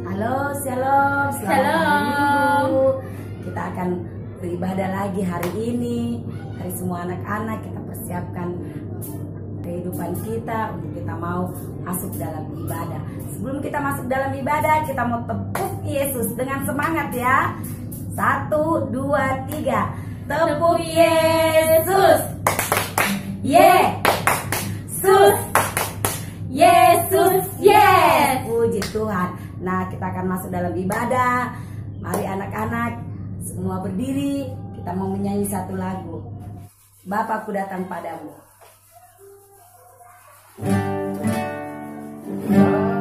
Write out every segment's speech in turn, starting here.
Halo, shalom, selamat Minggu. Kita akan beribadah lagi hari ini. Hari semua anak-anak kita persiapkan kehidupan kita untuk kita mau masuk dalam ibadah. Sebelum kita masuk dalam ibadah, kita mau tepuk Yesus dengan semangat ya. 1, 2, 3. Tepuk Yesus. Yesus. Yesus. Yes. Puji Tuhan. Nah, kita akan masuk dalam ibadah. Mari anak-anak semua berdiri. Kita mau menyanyi satu lagu. Bapakku datang padamu.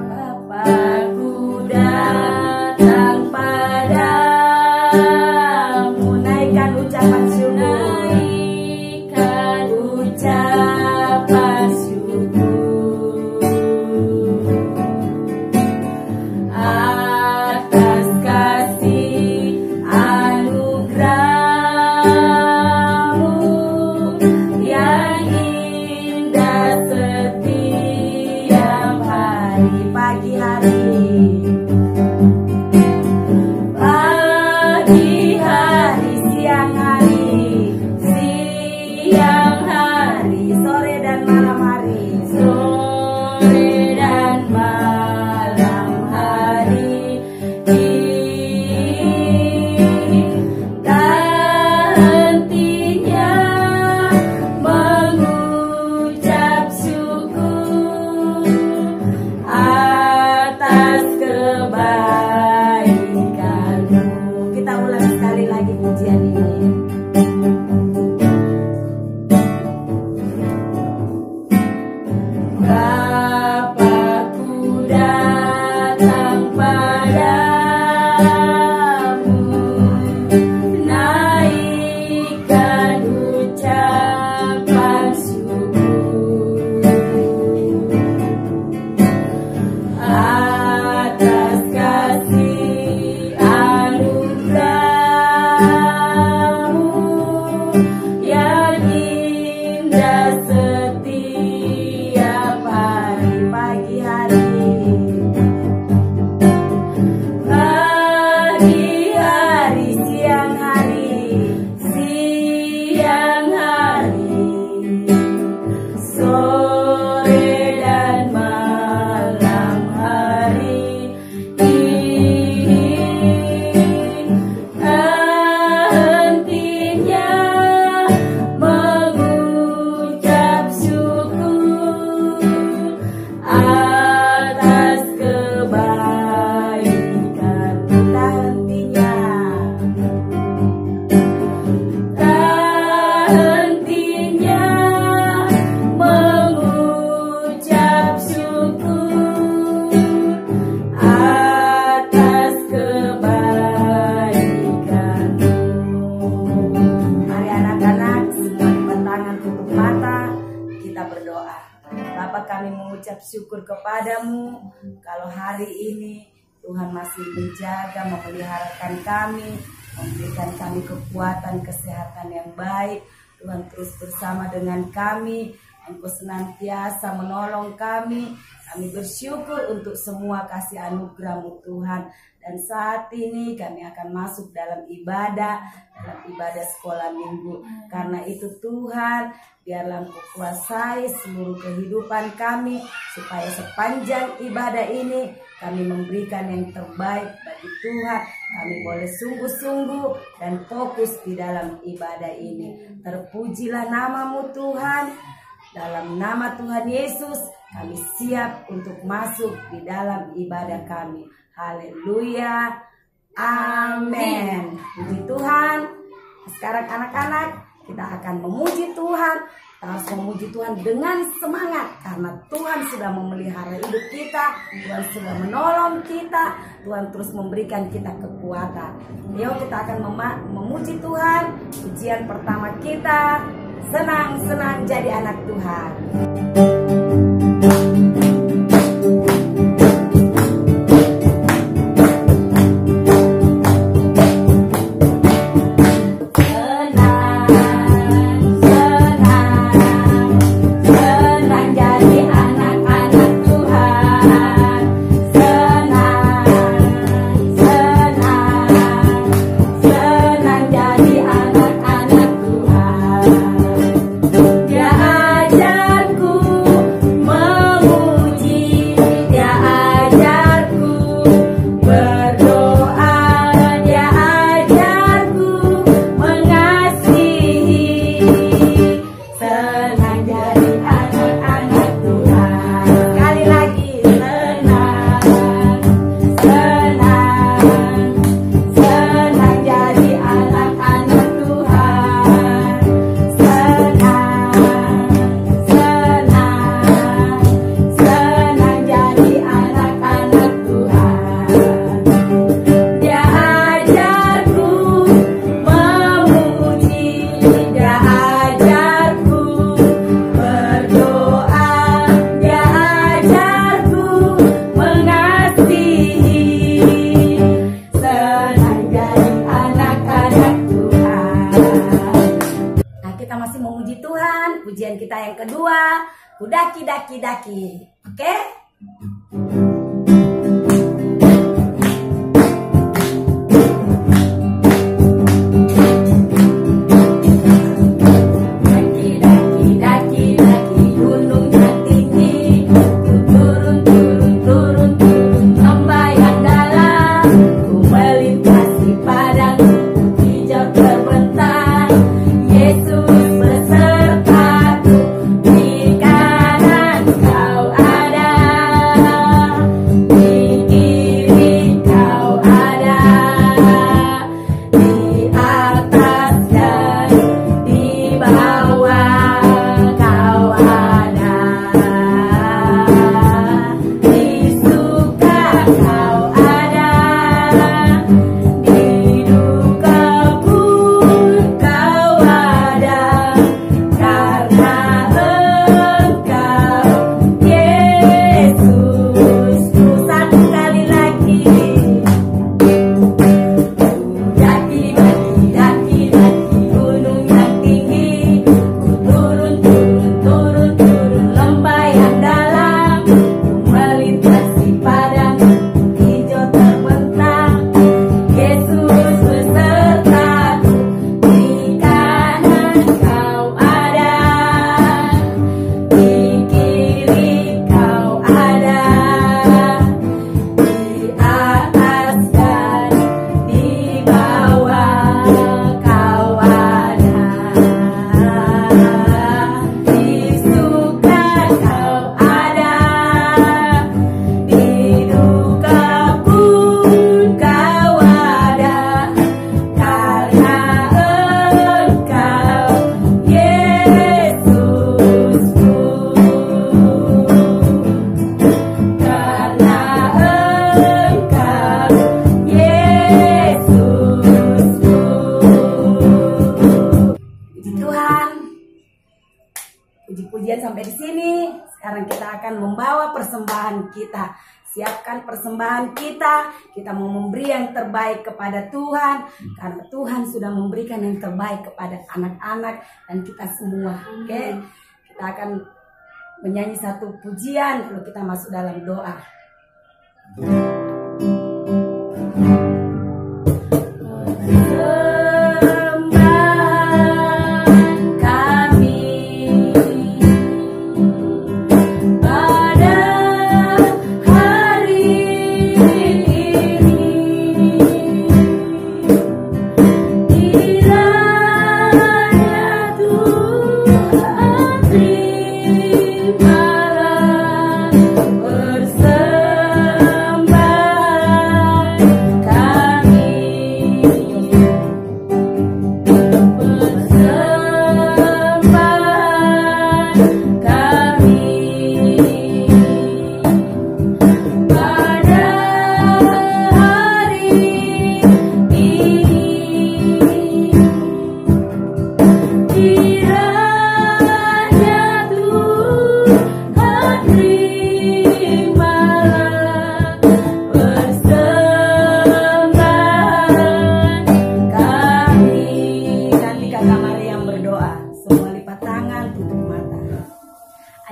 Bapakku datang padamu. Naikkan ucapan syukur. Naikkan ucapan syukur. Atas kasih anugerahmu yang indah setiap hari. Pagi hari, pagi hari, siang hari, siang hari, sore dan malam hari, sore dan malam hari. Tak hentinya mengucap syukur atas kebaikanmu. Kita ulang sekali lagi pujian ini. Bapakku datang padamu. Naikkan ucapan syukur atas kasih anugerahmu yang indah setiap hari. Pagi hari, pagi hari, siang hari, siang hari, sore dan malam hari. Hentinya mengucap syukur atas kebaikan. Tak hentinya, tak hentinya mengucap syukur atas kebaikanmu. Mari anak-anak semua bertangan, tutup mata, kita berdoa. Bapa, kami mengucap syukur kepadamu kalau hari ini Tuhan masih menjaga, memeliharakan kami, memberikan kami kekuatan, kesehatan yang baik. Tuhan terus bersama dengan kami, Engkau senantiasa menolong kami. Kami bersyukur untuk semua kasih anugerah-Mu Tuhan. Dan saat ini kami akan masuk dalam ibadah sekolah minggu. Karena itu Tuhan, biarlah Engkau kuasai seluruh kehidupan kami, supaya sepanjang ibadah ini kami memberikan yang terbaik bagi Tuhan. Kami boleh sungguh-sungguh dan fokus di dalam ibadah ini. Terpujilah nama-Mu Tuhan. Dalam nama Tuhan Yesus, kami siap untuk masuk di dalam ibadah kami. Haleluya. Amin. Puji Tuhan. Sekarang anak-anak, kita akan memuji Tuhan. Kita harus memuji Tuhan dengan semangat, karena Tuhan sudah memelihara hidup kita. Tuhan sudah menolong kita. Tuhan terus memberikan kita kekuatan. Yuk kita akan memuji Tuhan. Pujian pertama kita, senang-senang jadi anak Tuhan. Senang daki. Oke? Puji-pujian sampai di sini. Sekarang kita akan membawa persembahan kita. Siapkan persembahan kita. Kita mau memberi yang terbaik kepada Tuhan, karena Tuhan sudah memberikan yang terbaik kepada anak-anak dan kita semua. Oke? Kita akan menyanyi satu pujian lalu kita masuk dalam doa.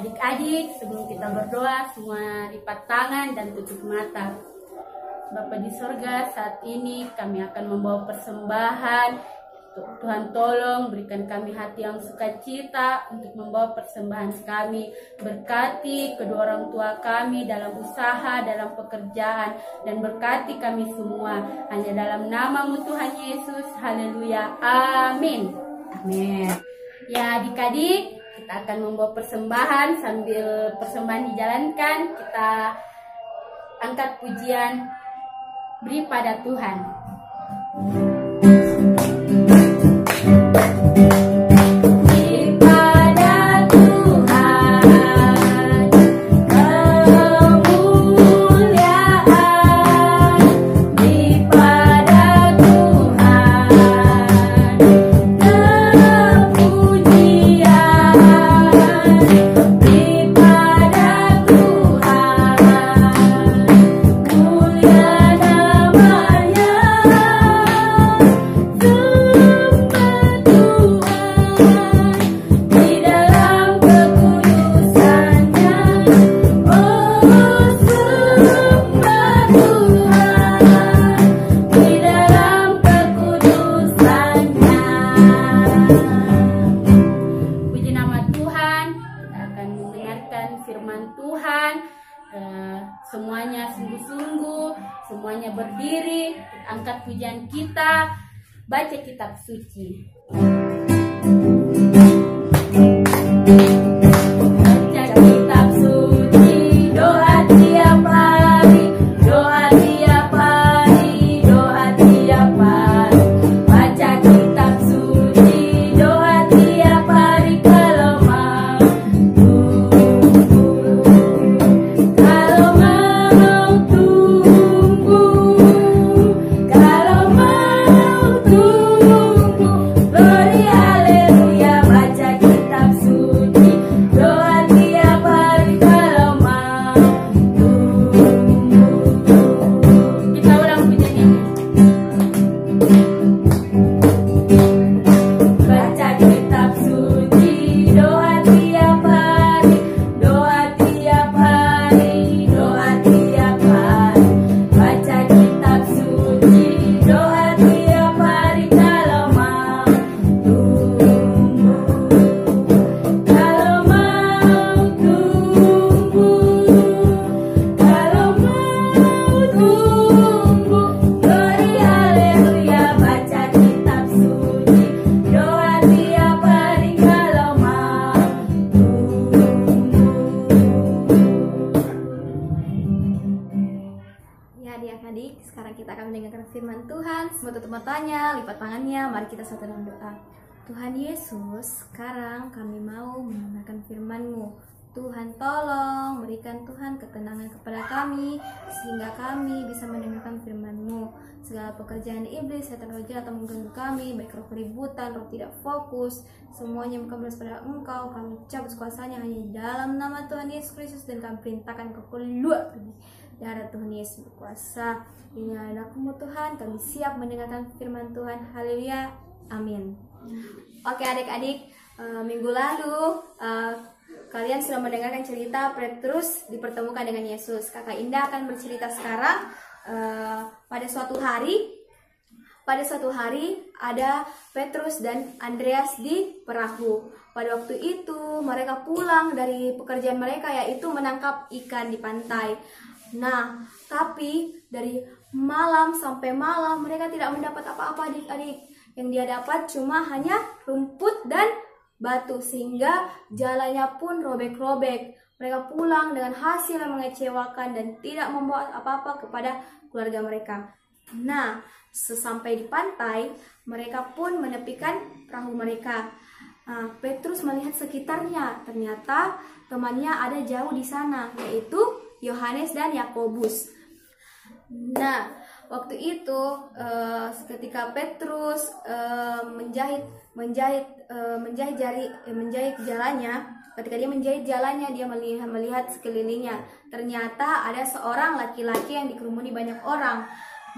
Adik-adik, sebelum kita berdoa, semua lipat tangan dan tutup mata. Bapa di sorga, saat ini kami akan membawa persembahan. Tuhan tolong berikan kami hati yang sukacita untuk membawa persembahan kami. Berkati kedua orang tua kami dalam usaha, dalam pekerjaan, dan berkati kami semua. Hanya dalam nama-Mu Tuhan Yesus. Haleluya. Amin. Amin. Ya adik-adik, kita akan membawa persembahan. Sambil persembahan dijalankan, kita angkat pujian beri pada Tuhan. Mulia namanya. semuanya berdiri, angkat pujian kita, baca kitab suci. Baca kitab suci, doa tiap hari, doa tiap hari, doa tiap hari. Baca kitab suci, doa tiap hari kalau mau tumbuh. Kalau mau tumbuh, kalau mau tumbuh, glory haleluya. Baca kitab suci, doa tiap hari kalau mau tumbuh. Kita ulang pujian ini. Baca kitab suci, doa tiap hari, doa tiap hari, doa tiap hari. Baca kitab suci, doa tiap hari kalau mau tumbuh. Kalau mau tumbuh, kalau mau tumbuh, glory haleluya. Baca kitab suci, doa tiap hari kalau mau tumbuh. Ya adik-adik, sekarang kita akan mendengarkan firman Tuhan. Semua tutup matanya, lipat tangannya, mari kita satu dalam doa. Tuhan Yesus, sekarang kami mau mendengarkan firman-Mu. Tuhan tolong berikan Tuhan ketenangan kepada kami, sehingga kami bisa mendengarkan firman-Mu. Segala pekerjaan iblis, setan roh jahat atau mengganggu kami, baik roh keributan, roh tidak fokus, semuanya bukan berasal pada Engkau. Kami cabut kuasanya hanya di dalam nama Tuhan Yesus Kristus, dan kami perintahkan Kau keluar pergi. Darah Tuhan Yesus berkuasa. Ini anakmu Tuhan, kami siap mendengarkan firman Tuhan. Haleluya, amin. Oke adik-adik, minggu lalu kalian sudah mendengarkan cerita Petrus dipertemukan dengan Yesus. Kakak Indah akan bercerita sekarang. Pada suatu hari ada Petrus dan Andreas di perahu. Pada waktu itu mereka pulang dari pekerjaan mereka, yaitu menangkap ikan di pantai. Nah, tapi dari malam sampai malam mereka tidak mendapat apa-apa adik-adik. Yang dia dapat cuma hanya rumput dan batu, sehingga jalannya pun robek-robek. Mereka pulang dengan hasil yang mengecewakan dan tidak membawa apa-apa kepada keluarga mereka. Nah, sesampai di pantai, mereka pun menepikan perahu mereka. Petrus melihat sekitarnya, ternyata temannya ada jauh di sana, yaitu Yohanes dan Yakobus. Nah, waktu itu ketika Petrus menjahit jalannya, ketika dia menjahit jalannya, dia melihat sekelilingnya. Ternyata ada seorang laki-laki yang dikerumuni banyak orang.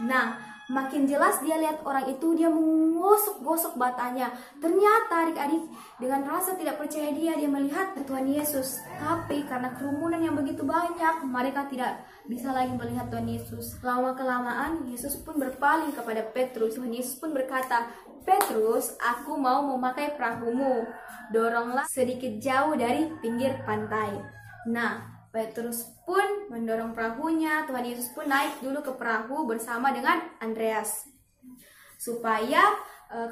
Nah, makin jelas dia lihat orang itu, dia menggosok-gosok batanya. Ternyata adik-adik, dengan rasa tidak percaya dia melihat Tuhan Yesus. Tapi karena kerumunan yang begitu banyak, mereka tidak bisa lagi melihat Tuhan Yesus. Lama-kelamaan Yesus pun berpaling kepada Petrus. Tuhan Yesus pun berkata, "Petrus, aku mau memakai perahumu. Doronglah sedikit jauh dari pinggir pantai." Nah, Petrus pun mendorong perahunya. Tuhan Yesus pun naik dulu ke perahu bersama dengan Andreas, supaya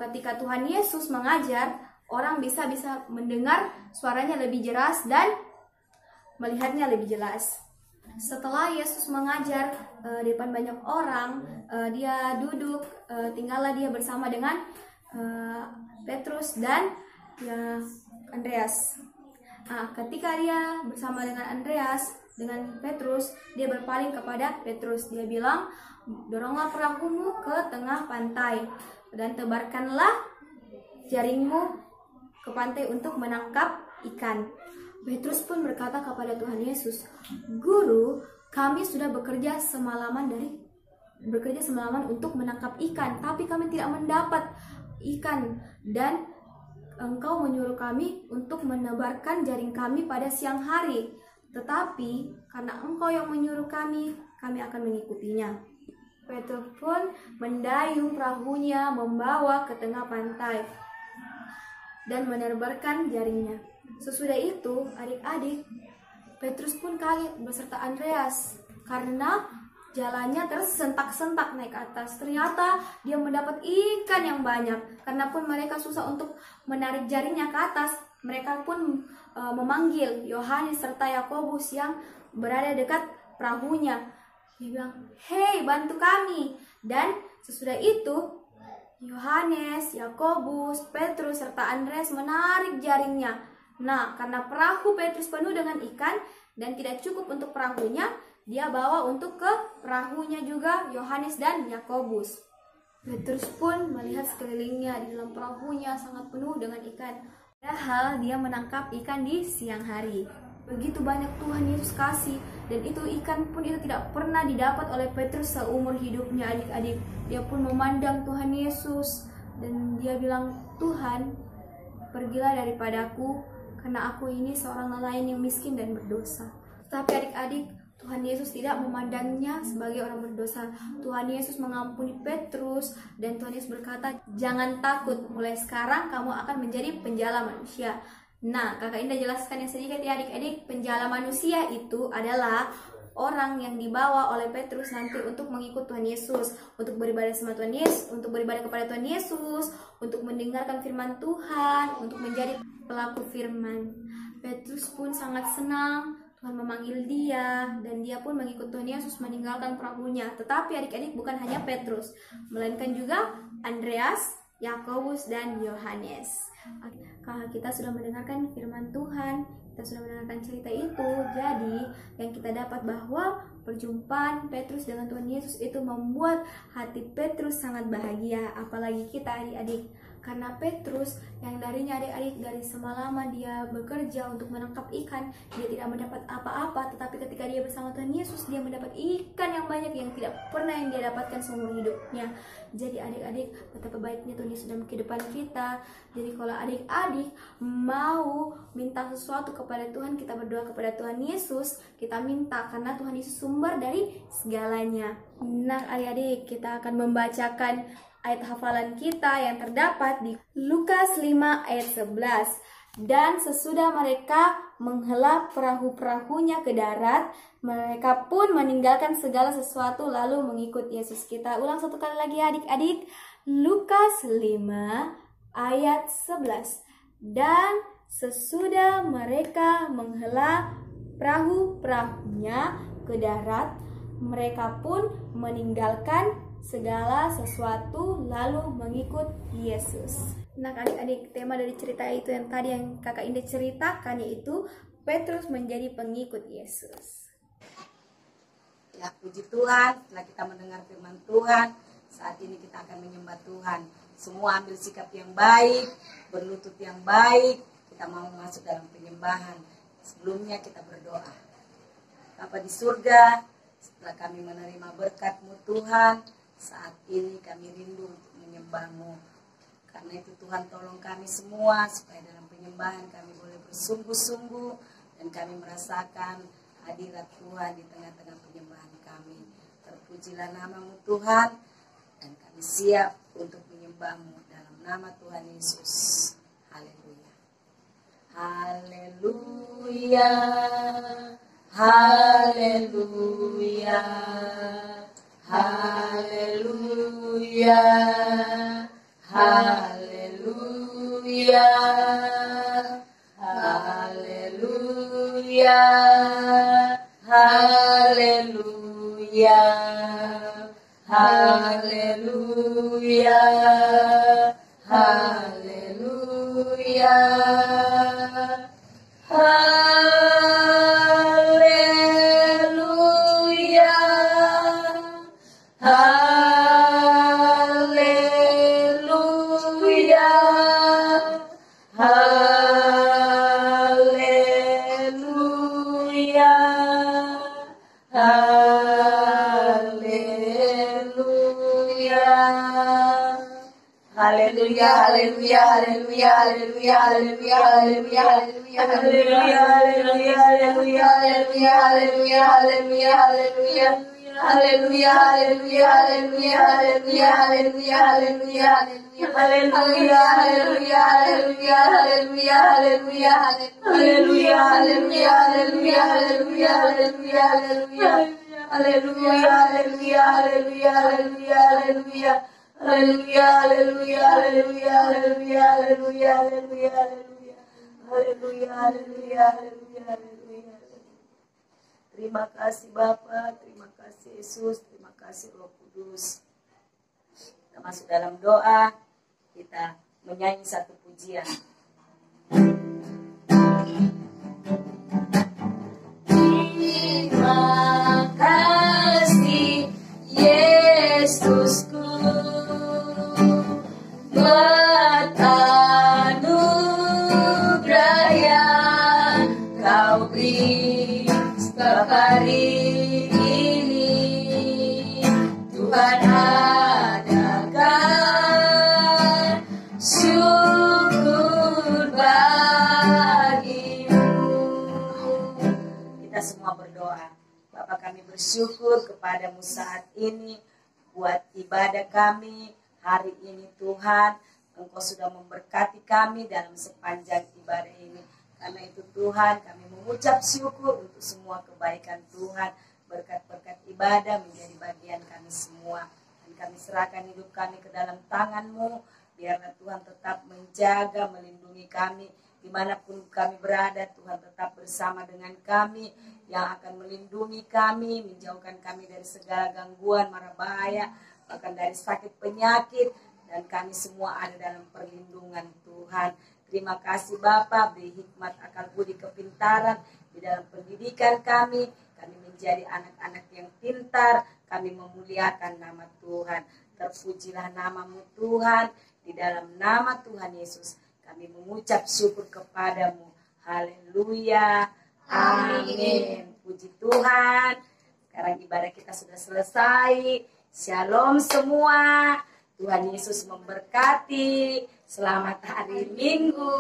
ketika Tuhan Yesus mengajar, orang bisa mendengar suaranya lebih jelas dan melihatnya lebih jelas. Setelah Yesus mengajar di depan banyak orang, dia duduk, tinggallah dia bersama dengan Petrus dan Andreas. Ketika dia bersama dengan Andreas, dengan Petrus, dia berpaling kepada Petrus. Dia bilang, "Doronglah perahumu ke tengah pantai dan tebarkanlah jaringmu ke pantai untuk menangkap ikan." Petrus pun berkata kepada Tuhan Yesus, "Guru, kami sudah bekerja semalaman untuk menangkap ikan, tapi kami tidak mendapat ikan, dan Engkau menyuruh kami untuk menebarkan jaring kami pada siang hari. Tetapi karena Engkau yang menyuruh kami akan mengikutinya." Petrus pun mendayung perahunya, membawa ke tengah pantai dan menebarkan jaringnya. Sesudah itu, adik-adik, Petrus pun kaget beserta Andreas, karena jalannya tersentak-sentak naik ke atas. Ternyata dia mendapat ikan yang banyak. Karena pun mereka susah untuk menarik jaringnya ke atas, mereka pun memanggil Yohanes serta Yakobus yang berada dekat perahunya. Dia bilang, "Hei, bantu kami." Dan sesudah itu Yohanes, Yakobus, Petrus serta Andreas menarik jaringnya. Nah, karena perahu Petrus penuh dengan ikan dan tidak cukup untuk perahunya, dia bawa untuk ke perahunya juga Yohanes dan Yakobus. Petrus pun melihat sekelilingnya, di dalam perahunya sangat penuh dengan ikan. Padahal dia menangkap ikan di siang hari. Begitu banyak Tuhan Yesus kasih, dan itu ikan pun itu tidak pernah didapat oleh Petrus seumur hidupnya, adik-adik. Dia pun memandang Tuhan Yesus dan dia bilang, "Tuhan, pergilah daripadaku, karena aku ini seorang nelayan yang miskin dan berdosa." Tapi adik-adik, Tuhan Yesus tidak memandangnya sebagai orang berdosa. Tuhan Yesus mengampuni Petrus dan Tuhan Yesus berkata, "Jangan takut, mulai sekarang kamu akan menjadi penjala manusia." Nah, Kakak Indah jelaskan yang sedikit ya adik-adik. Penjala manusia itu adalah orang yang dibawa oleh Petrus nanti untuk mengikut Tuhan Yesus, untuk beribadah sama Tuhan Yesus, untuk beribadah kepada Tuhan Yesus, untuk mendengarkan firman Tuhan, untuk menjadi pelaku firman. Petrus pun sangat senang Tuhan memanggil dia, dan dia pun mengikut Tuhan Yesus meninggalkan perahunya. Tetapi adik-adik, bukan hanya Petrus, melainkan juga Andreas, Yakobus, dan Yohanes. Kalau kita sudah mendengarkan firman Tuhan, kita sudah mendengarkan cerita itu, jadi yang kita dapat bahwa perjumpaan Petrus dengan Tuhan Yesus itu membuat hati Petrus sangat bahagia. Apalagi kita adik-adik, karena Petrus yang darinya adik-adik dari semalaman dia bekerja untuk menangkap ikan, dia tidak mendapat apa-apa, tetapi ketika dia bersama Tuhan Yesus, dia mendapat ikan yang banyak yang tidak pernah yang dia dapatkan seumur hidupnya. Jadi adik-adik, betapa baiknya Tuhan Yesus dalam kehidupan kita. Jadi kalau adik-adik mau minta sesuatu kepada Tuhan, kita berdoa kepada Tuhan Yesus, kita minta, karena Tuhan Yesus sumber dari segalanya. Nah adik-adik, kita akan membacakan ayat hafalan kita yang terdapat di Lukas 5 ayat 11. Dan sesudah mereka menghela perahu-perahunya ke darat, mereka pun meninggalkan segala sesuatu lalu mengikut Yesus. Kita ulang satu kali lagi adik-adik. Lukas 5 ayat 11. Dan sesudah mereka menghela perahu-perahunya ke darat, mereka pun meninggalkan segala sesuatu lalu mengikut Yesus. Nah adik-adik, tema dari cerita itu yang tadi yang Kakak Indah ceritakan, yaitu Petrus menjadi pengikut Yesus. Ya, puji Tuhan, setelah kita mendengar firman Tuhan, saat ini kita akan menyembah Tuhan. Semua ambil sikap yang baik, berlutut yang baik, kita mau masuk dalam penyembahan. Sebelumnya kita berdoa. Bapa di surga, setelah kami menerima berkat-Mu Tuhan, saat ini kami rindu untuk menyembah-Mu. Karena itu Tuhan, tolong kami semua supaya dalam penyembahan kami boleh bersungguh-sungguh dan kami merasakan hadirat Tuhan di tengah-tengah penyembahan kami. Terpujilah nama-Mu Tuhan, dan kami siap untuk menyembah-Mu dalam nama Tuhan Yesus. Haleluya. Haleluya. Haleluya. Haleluya, haleluya, haleluya, haleluya, haleluya, haleluya, Haleluya, haleluya, haleluya, haleluya, haleluya, haleluya, haleluya, haleluya, haleluya, haleluya, haleluya, haleluya, haleluya, haleluya. Haleluya, haleluya, haleluya, haleluya, haleluya, haleluya, haleluya, haleluya, haleluya, haleluya, haleluya, haleluya, haleluya, haleluya, haleluya, haleluya, haleluya, haleluya, haleluya. Haleluya, haleluya, haleluya, haleluya, haleluya. Haleluya, haleluya, haleluya, haleluya, haleluya, haleluya, haleluya. Haleluya, haleluya, haleluya, haleluya. Terima kasih Bapa, terima kasih Yesus, terima kasih Roh Kudus. Kita masuk dalam doa, kita menyanyi satu pujian. Terima kasih Yesusku, buat anugerah yang Kau beri setiap hari ini. Tuhan adakan syukur bagimu. Kita semua berdoa. Bapa, kami bersyukur kepadamu saat ini buat ibadah kami hari ini Tuhan. Engkau sudah memberkati kami dalam sepanjang ibadah ini. Karena itu Tuhan, kami mengucap syukur untuk semua kebaikan Tuhan. Berkat-berkat ibadah menjadi bagian kami semua. Dan kami serahkan hidup kami ke dalam tangan-Mu. Biarlah Tuhan tetap menjaga, melindungi kami. Dimanapun kami berada, Tuhan tetap bersama dengan kami. Yang akan melindungi kami, menjauhkan kami dari segala gangguan, mara bahaya, bahkan dari sakit penyakit. Dan kami semua ada dalam perlindungan Tuhan. Terima kasih Bapa, beri hikmat, akal budi, kepintaran di dalam pendidikan kami. Kami menjadi anak-anak yang pintar, kami memuliakan nama Tuhan. Terpujilah nama-Mu Tuhan, di dalam nama Tuhan Yesus kami mengucap syukur kepadamu. Haleluya, amin. Puji Tuhan. Sekarang ibadah kita sudah selesai. Shalom semua. Tuhan Yesus memberkati. Selamat hari Minggu.